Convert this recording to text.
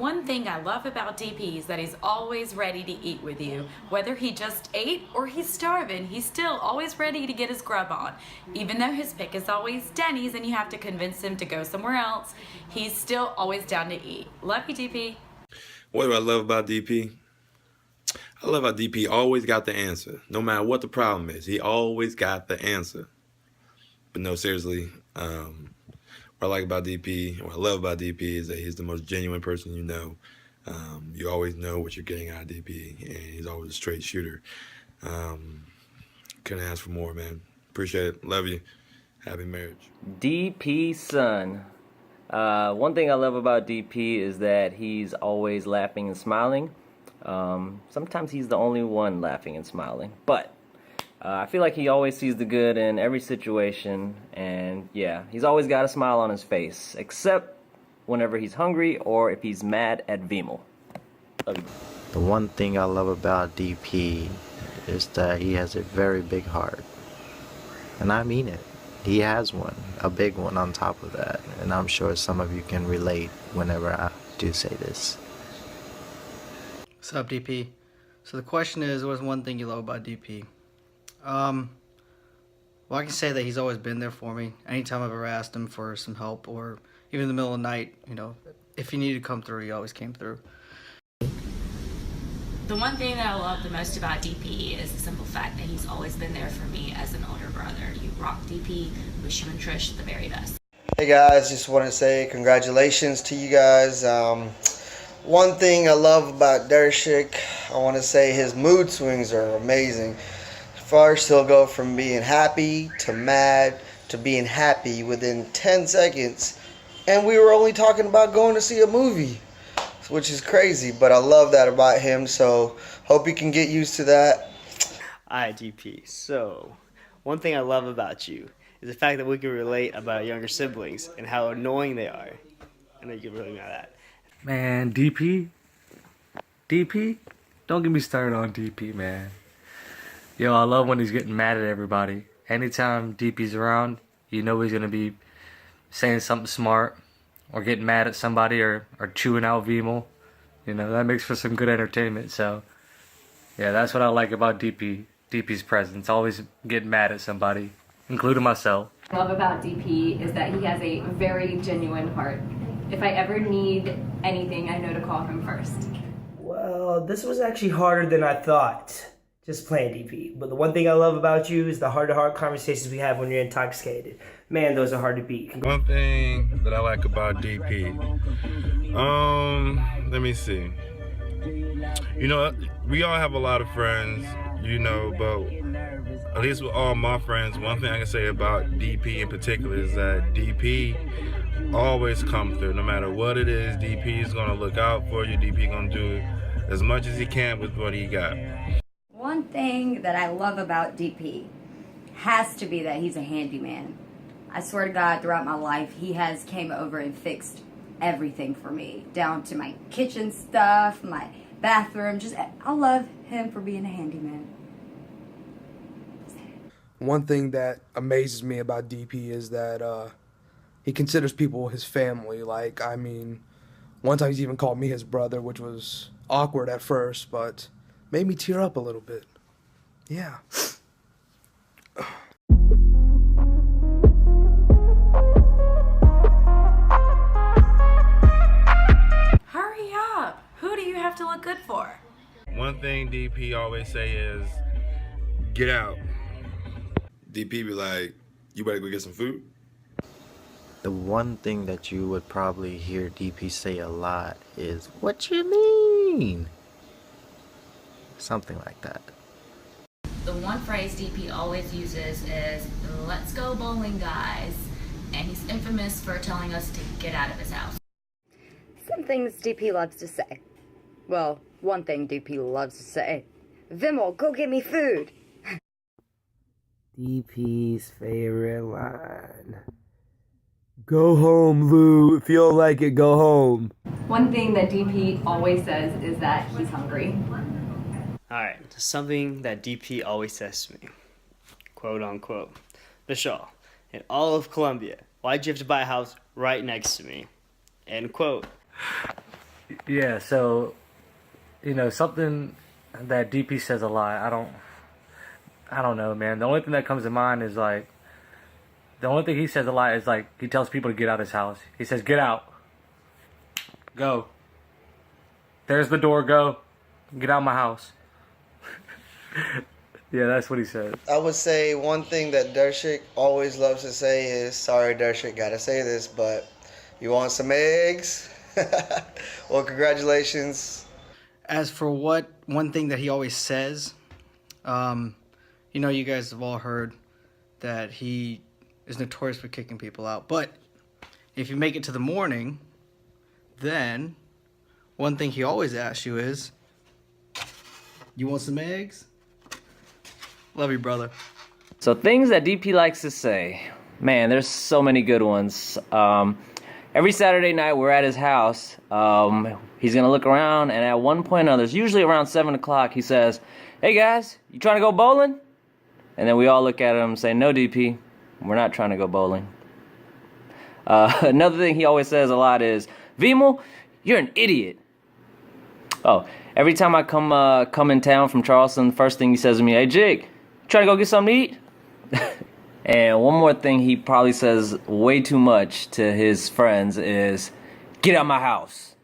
one thing I love about DP is that he's always ready to eat with you. Whether he just ate or he's starving, he's still always ready to get his grub on. Even though his pick is always Denny's and you have to convince him to go somewhere else, he's still always down to eat. Love you, DP. What do I love about DP? I love how DP always got the answer. No matter what the problem is, he always got the answer. But no, seriously, what I like about DP, what I love about DP is that he's the most genuine person you know. You always know what you're getting out of DP, and he's always a straight shooter. Couldn't ask for more, man. Appreciate it. Love you. Happy marriage. DP son. One thing I love about DP is that he's always laughing and smiling. Sometimes he's the only one laughing and smiling, but I feel like he always sees the good in every situation, and yeah, he's always got a smile on his face, except whenever he's hungry or if he's mad at Vimal. Love you. The one thing I love about DP is that he has a very big heart, and I mean it. He has one, a big one on top of that, and I'm sure some of you can relate whenever I do say this. What's up, DP? So the question is, what's one thing you love about DP? Well, I can say that he's always been there for me. Anytime I've ever asked him for some help, or even in the middle of the night, you know, if he needed to come through, he always came through. The one thing that I love the most about DP is the simple fact that he's always been there for me as an older brother. You rock, DP. Wish you and Trish the very best. Hey guys, just want to say congratulations to you guys. One thing I love about Dershik, I want to say his mood swings are amazing. First, he'll go from being happy to mad to being happy within 10 seconds. And we were only talking about going to see a movie, which is crazy. But I love that about him, so hope you can get used to that. Alright, DP, so one thing I love about you is the fact that we can relate about our younger siblings and how annoying they are. I know you can really know that. Man, DP, don't get me started on DP, man. Yo, I love when he's getting mad at everybody. Anytime DP's around, you know he's gonna be saying something smart, or getting mad at somebody, or chewing out Vimal. You know, that makes for some good entertainment. So, yeah, that's what I like about DP's presence. Always getting mad at somebody, including myself. What I love about DP is that he has a very genuine heart. If I ever need anything, I know to call him first. Well, this was actually harder than I thought, just playing DP. But the one thing I love about you is the heart-to-heart conversations we have when you're intoxicated. Man, those are hard to beat. One thing that I like about DP, let me see. You know, we all have a lot of friends, you know, but at least with all my friends, one thing I can say about DP in particular is that DP always come through. No matter what it is, DP is going to look out for you. DP going to do as much as he can with what he got. One thing that I love about DP has to be that he's a handyman. I swear to God, throughout my life, he has came over and fixed everything for me, down to my kitchen stuff, my bathroom. I love him for being a handyman. One thing that amazes me about DP is that he considers people his family. Like, I mean, one time he's even called me his brother, which was awkward at first, but made me tear up a little bit. Yeah. Hurry up! Who do you have to look good for? One thing DP always say is, get out. DP be like, you better go get some food? The one thing that you would probably hear DP say a lot is, what you mean? Something like that. The one phrase DP always uses is, let's go bowling, guys. And he's infamous for telling us to get out of his house. Some things DP loves to say. Well, one thing DP loves to say. Vimal, go get me food. DP's favorite line. Go home, Lou. If you don't like it, go home. One thing that DP always says is that he's hungry. Alright, something that DP always says to me. Quote unquote. Vishal, in all of Colombia, why'd you have to buy a house right next to me? End quote. Yeah, so something that DP says a lot. I don't know, man. The only thing that comes to mind is like the only thing he says a lot is like he tells people to get out of his house. He says, "Get out, go. There's the door. Go, get out of my house." Yeah, that's what he says. I would say one thing that Dershik always loves to say is, sorry, Dershik, gotta say this, but you want some eggs? Well, congratulations. As for one thing that he always says, you guys have all heard that he is notorious for kicking people out. But if you make it to the morning, then one thing he always asks you is, you want some eggs? Love you, brother. So things that DP likes to say. Man, there's so many good ones. Every Saturday night we're at his house. He's going to look around, and at one point or another, usually around 7 o'clock, he says, "Hey guys, you trying to go bowling?" And then we all look at him and say, "No, DP, we're not trying to go bowling." Another thing he always says a lot is, "Vimel, you're an idiot." Oh, every time I come in town from Charleston, the first thing he says to me, "Hey Jake, trying to go get something to eat?" And one more thing he probably says way too much to his friends is, "Get out my house."